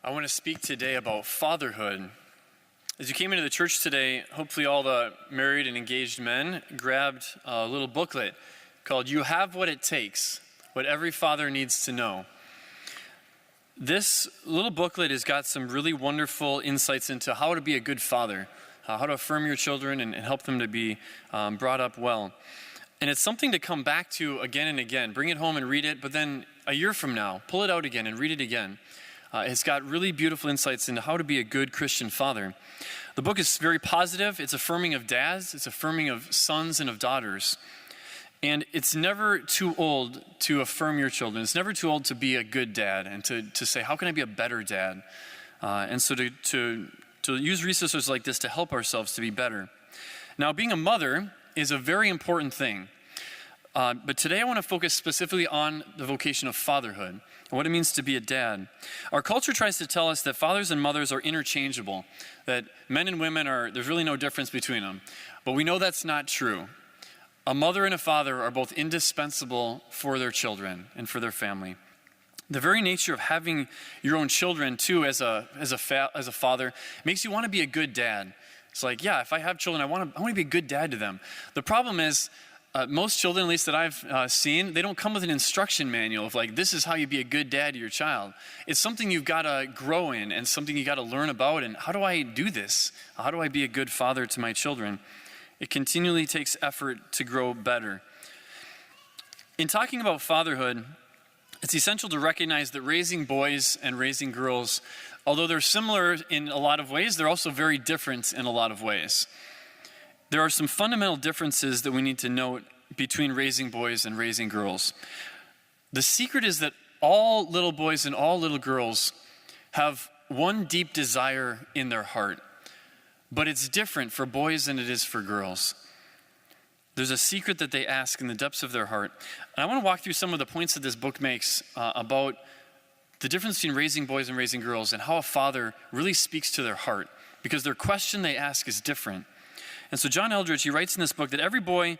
I want to speak today about fatherhood. As you came into the church today, hopefully all the married and engaged men grabbed a little booklet called You Have What It Takes, What Every Father Needs to Know. This little booklet has got some really wonderful insights into how to be a good father, how to affirm your children and help them to be brought up well. And it's something to come back to again and again. Bring it home and read it, but then a year from now, pull it out again and read it again. It's got really beautiful insights into how to be a good Christian father. The book is very positive. It's affirming of dads. It's affirming of sons and of daughters. And it's never too old to affirm your children. It's never too old to be a good dad and to say, how can I be a better dad? And so to use resources like this to help ourselves to be better. Now, being a mother is a very important thing. But today I want to focus specifically on the vocation of fatherhood and what it means to be a dad. Our culture tries to tell us that fathers and mothers are interchangeable, that men and women there's really no difference between them. But we know that's not true. A mother and a father are both indispensable for their children and for their family. The very nature of having your own children, too, as a father, makes you want to be a good dad. It's like, yeah, if I have children, I want to be a good dad to them. The problem is, most children, at least that I've seen, they don't come with an instruction manual of like, this is how you be a good dad to your child. It's something you've got to grow in and something you got to learn about. And how do I do this? How do I be a good father to my children? It continually takes effort to grow better. In talking about fatherhood, it's essential to recognize that raising boys and raising girls, although they're similar in a lot of ways, they're also very different in a lot of ways. There are some fundamental differences that we need to note between raising boys and raising girls. The secret is that all little boys and all little girls have one deep desire in their heart, but it's different for boys than it is for girls. There's a secret that they ask in the depths of their heart. And I want to walk through some of the points that this book makes about the difference between raising boys and raising girls and how a father really speaks to their heart, because their question they ask is different. And so John Eldredge, he writes in this book that every boy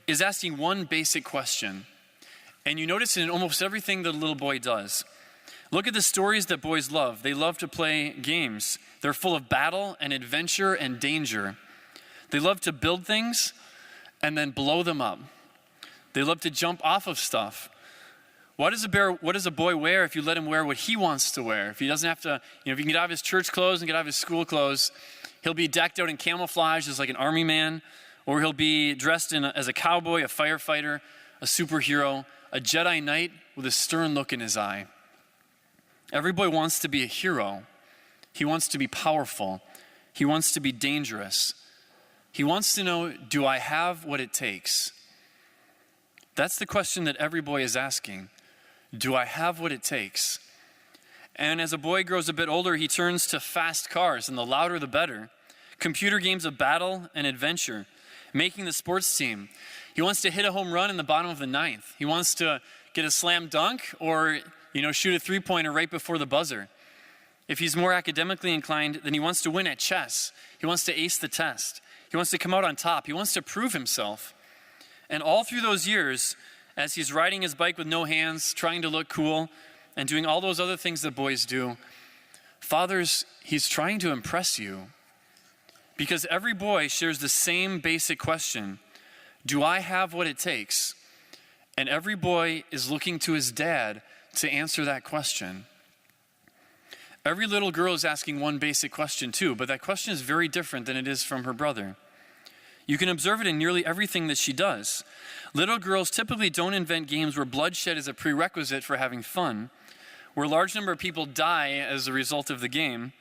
is asking one basic question. And you notice it in almost everything that a little boy does. Look at the stories that boys love. They love to play games. They're full of battle and adventure and danger. They love to build things and then blow them up. They love to jump off of stuff. What does a boy wear if you let him wear what he wants to wear? If he doesn't have to, if he can get out of his church clothes and get out of his school clothes, he'll be decked out in camouflage as like an army man, or he'll be dressed as a cowboy, a firefighter, a superhero, a Jedi Knight with a stern look in his eye. Every boy wants to be a hero. He wants to be powerful. He wants to be dangerous. He wants to know, do I have what it takes? That's the question that every boy is asking. Do I have what it takes? And as a boy grows a bit older, he turns to fast cars, and the louder the better. Computer games of battle and adventure. Making the sports team. He wants to hit a home run in the bottom of the ninth. He wants to get a slam dunk or, shoot a three-pointer right before the buzzer. If he's more academically inclined, then he wants to win at chess. He wants to ace the test. He wants to come out on top. He wants to prove himself. And all through those years, as he's riding his bike with no hands, trying to look cool, and doing all those other things that boys do, fathers, he's trying to impress you. Because every boy shares the same basic question. Do I have what it takes? And every boy is looking to his dad to answer that question. Every little girl is asking one basic question too, but that question is very different than it is from her brother. You can observe it in nearly everything that she does. Little girls typically don't invent games where bloodshed is a prerequisite for having fun, where a large number of people die as a result of the game.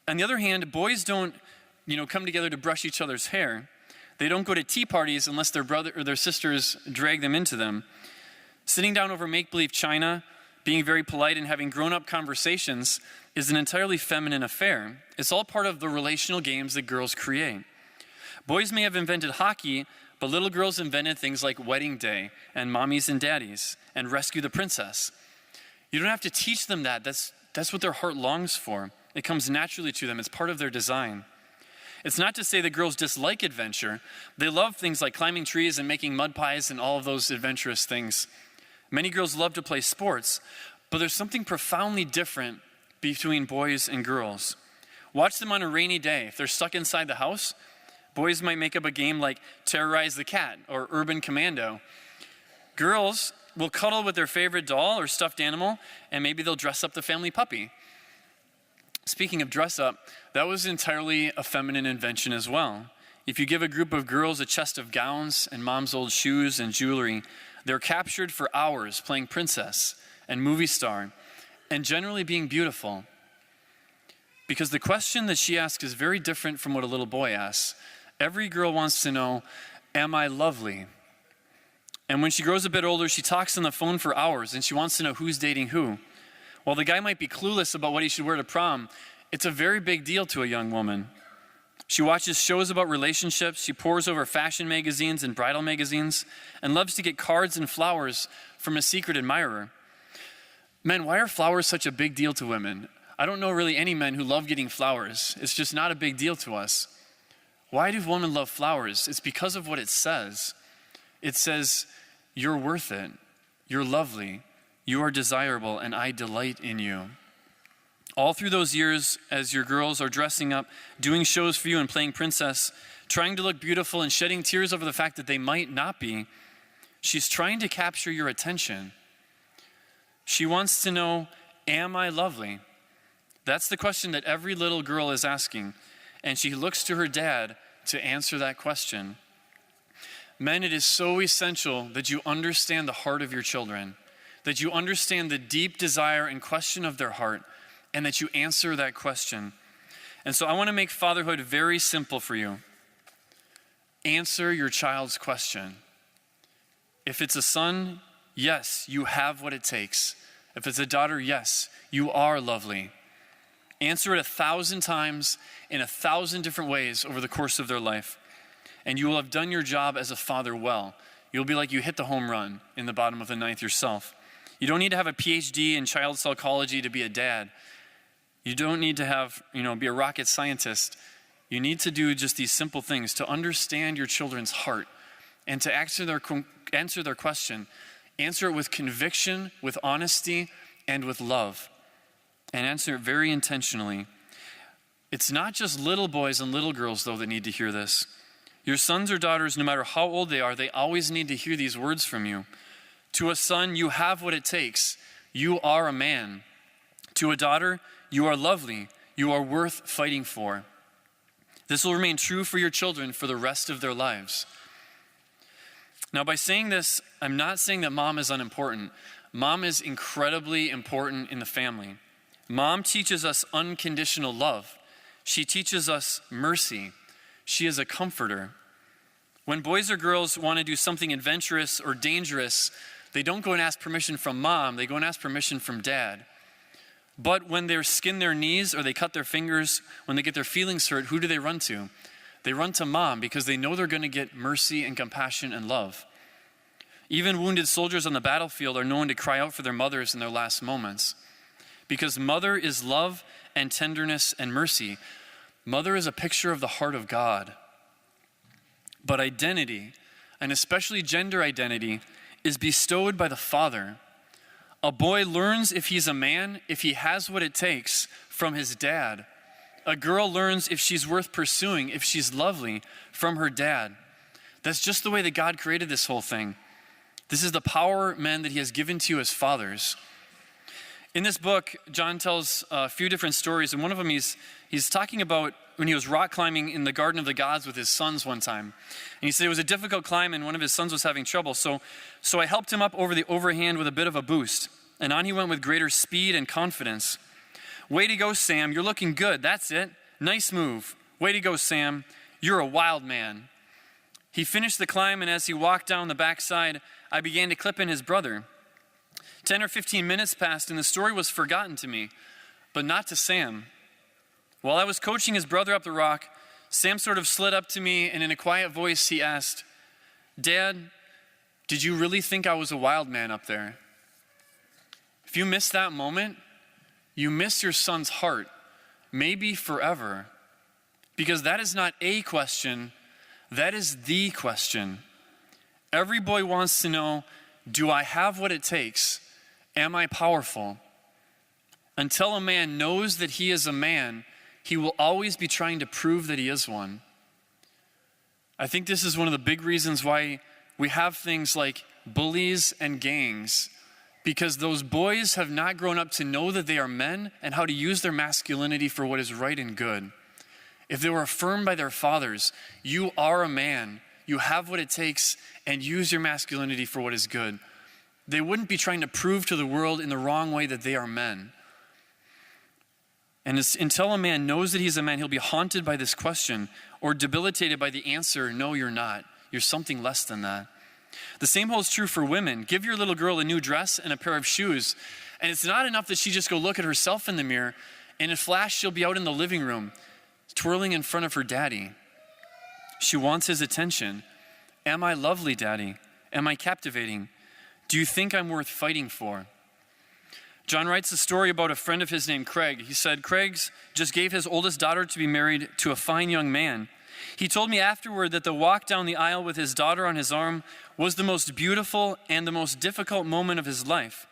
On the other hand, boys don't, come together to brush each other's hair. They don't go to tea parties unless their brother or their sisters drag them into them. Sitting down over make-believe china, being very polite and having grown-up conversations is an entirely feminine affair. It's all part of the relational games that girls create. Boys may have invented hockey, but little girls invented things like wedding day and mommies and daddies and rescue the princess. You don't have to teach them that. That's what their heart longs for. It comes naturally to them. It's part of their design. It's not to say that girls dislike adventure. They love things like climbing trees and making mud pies and all of those adventurous things. Many girls love to play sports, but there's something profoundly different between boys and girls. Watch them on a rainy day. If they're stuck inside the house, boys might make up a game like Terrorize the Cat or Urban Commando. Girls will cuddle with their favorite doll or stuffed animal, and maybe they'll dress up the family puppy. Speaking of dress up, that was entirely a feminine invention as well. If you give a group of girls a chest of gowns and mom's old shoes and jewelry, they're captured for hours playing princess and movie star and generally being beautiful. Because the question that she asks is very different from what a little boy asks. Every girl wants to know, am I lovely? And when she grows a bit older, she talks on the phone for hours and she wants to know who's dating who. While the guy might be clueless about what he should wear to prom, it's a very big deal to a young woman. She watches shows about relationships, she pores over fashion magazines and bridal magazines, and loves to get cards and flowers from a secret admirer. Men, why are flowers such a big deal to women? I don't know really any men who love getting flowers. It's just not a big deal to us. Why do women love flowers? It's because of what it says. It says, you're worth it. You're lovely. You are desirable, and I delight in you. All through those years, as your girls are dressing up, doing shows for you and playing princess, trying to look beautiful and shedding tears over the fact that they might not be, she's trying to capture your attention. She wants to know, am I lovely? That's the question that every little girl is asking, and she looks to her dad to answer that question. Men, it is so essential that you understand the heart of your children, that you understand the deep desire and question of their heart, and that you answer that question. And so I want to make fatherhood very simple for you. Answer your child's question. If it's a son, yes, you have what it takes. If it's a daughter, yes, you are lovely. Answer it 1,000 times in 1,000 different ways over the course of their life. And you will have done your job as a father well. You'll be like you hit the home run in the bottom of the ninth yourself. You don't need to have a PhD in child psychology to be a dad. You don't need to have, be a rocket scientist. You need to do just these simple things to understand your children's heart and to answer their question. Answer it with conviction, with honesty, and with love. And answer it very intentionally. It's not just little boys and little girls, though, that need to hear this. Your sons or daughters, no matter how old they are, they always need to hear these words from you. To a son, you have what it takes. You are a man. To a daughter, you are lovely. You are worth fighting for. This will remain true for your children for the rest of their lives. Now, by saying this, I'm not saying that mom is unimportant. Mom is incredibly important in the family. Mom teaches us unconditional love. She teaches us mercy. She is a comforter. When boys or girls want to do something adventurous or dangerous, they don't go and ask permission from mom, they go and ask permission from dad. But when they skin their knees or they cut their fingers, when they get their feelings hurt, who do they run to? They run to mom because they know they're going to get mercy and compassion and love. Even wounded soldiers on the battlefield are known to cry out for their mothers in their last moments. Because mother is love and tenderness and mercy. Mother is a picture of the heart of God. But identity, and especially gender identity, is bestowed by the father. A boy learns if he's a man, if he has what it takes, from his dad. A girl learns if she's worth pursuing, if she's lovely, from her dad. That's just the way that God created this whole thing. This is the power, men, that he has given to you as fathers. In this book, John tells a few different stories, and one of them he's talking about when he was rock climbing in the Garden of the Gods with his sons one time. And he said it was a difficult climb and one of his sons was having trouble. So I helped him up over the overhand with a bit of a boost. And on he went with greater speed and confidence. Way to go, Sam. You're looking good. That's it. Nice move. Way to go, Sam. You're a wild man. He finished the climb, and as he walked down the backside, I began to clip in his brother. 10 or 15 minutes passed, and the story was forgotten to me, but not to Sam. While I was coaching his brother up the rock, Sam sort of slid up to me, and in a quiet voice, he asked, "Dad, did you really think I was a wild man up there?" If you miss that moment, you miss your son's heart, maybe forever. Because that is not a question, that is the question. Every boy wants to know, do I have what it takes? Am I powerful? Until a man knows that he is a man, he will always be trying to prove that he is one. I think this is one of the big reasons why we have things like bullies and gangs, because those boys have not grown up to know that they are men and how to use their masculinity for what is right and good. If they were affirmed by their fathers, you are a man, you have what it takes, and use your masculinity for what is good, they wouldn't be trying to prove to the world in the wrong way that they are men. And until a man knows that he's a man, he'll be haunted by this question or debilitated by the answer, no, you're not. You're something less than that. The same holds true for women. Give your little girl a new dress and a pair of shoes, and it's not enough that she just go look at herself in the mirror, and in a flash she'll be out in the living room, twirling in front of her daddy. She wants his attention. Am I lovely, Daddy? Am I captivating? Do you think I'm worth fighting for? John writes a story about a friend of his named Craig. He said, Craig just gave his oldest daughter to be married to a fine young man. He told me afterward that the walk down the aisle with his daughter on his arm was the most beautiful and the most difficult moment of his life.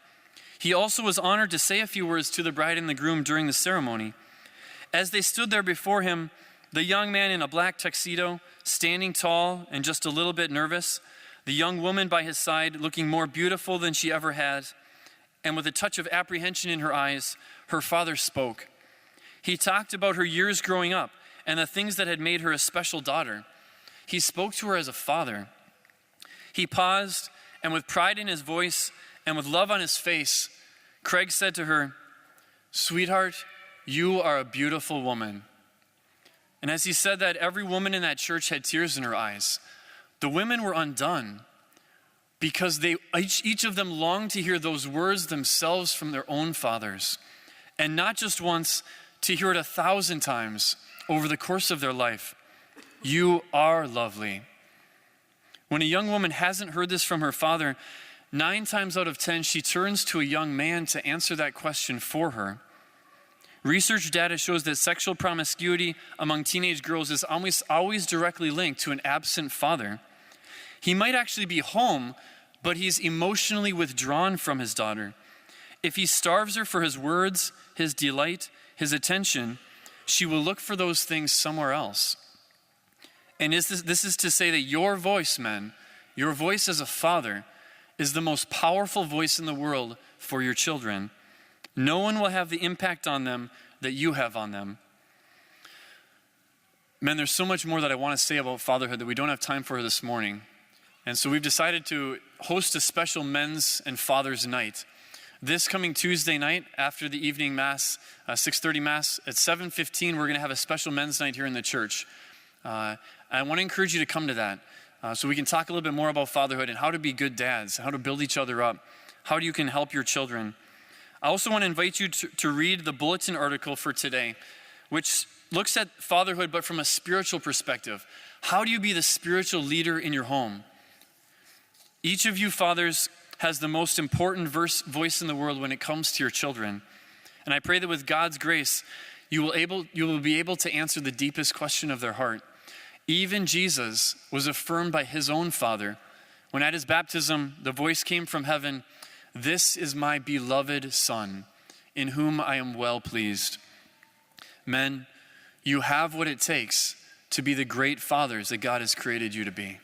He also was honored to say a few words to the bride and the groom during the ceremony. As they stood there before him, the young man in a black tuxedo, standing tall and just a little bit nervous, the young woman by his side looking more beautiful than she ever had, and with a touch of apprehension in her eyes, her father spoke. He talked about her years growing up and the things that had made her a special daughter. He spoke to her as a father. He paused, and with pride in his voice and with love on his face, Craig said to her, Sweetheart, you are a beautiful woman. And as he said that, every woman in that church had tears in her eyes. The women were undone because each of them longed to hear those words themselves from their own fathers. And not just once, to hear it 1,000 times over the course of their life. You are lovely. When a young woman hasn't heard this from her father, 9 times out of 10, she turns to a young man to answer that question for her. Research data shows that sexual promiscuity among teenage girls is always directly linked to an absent father. He might actually be home, but he's emotionally withdrawn from his daughter. If he starves her for his words, his delight, his attention, she will look for those things somewhere else. And this is to say that your voice, men, your voice as a father, is the most powerful voice in the world for your children. No one will have the impact on them that you have on them. Men, there's so much more that I want to say about fatherhood that we don't have time for this morning. And so we've decided to host a special men's and father's night. This coming Tuesday night after the evening mass, 6:30 mass, at 7:15, we're going to have a special men's night here in the church. I want to encourage you to come to that so we can talk a little bit more about fatherhood and how to be good dads, how to build each other up, how you can help your children. I also want to invite you to read the bulletin article for today, which looks at fatherhood but from a spiritual perspective. How do you be the spiritual leader in your home? Each of you fathers has the most important voice in the world when it comes to your children. And I pray that with God's grace, you will be able to answer the deepest question of their heart. Even Jesus was affirmed by his own father when at his baptism, the voice came from heaven, "This is my beloved Son, in whom I am well pleased." Men, you have what it takes to be the great fathers that God has created you to be.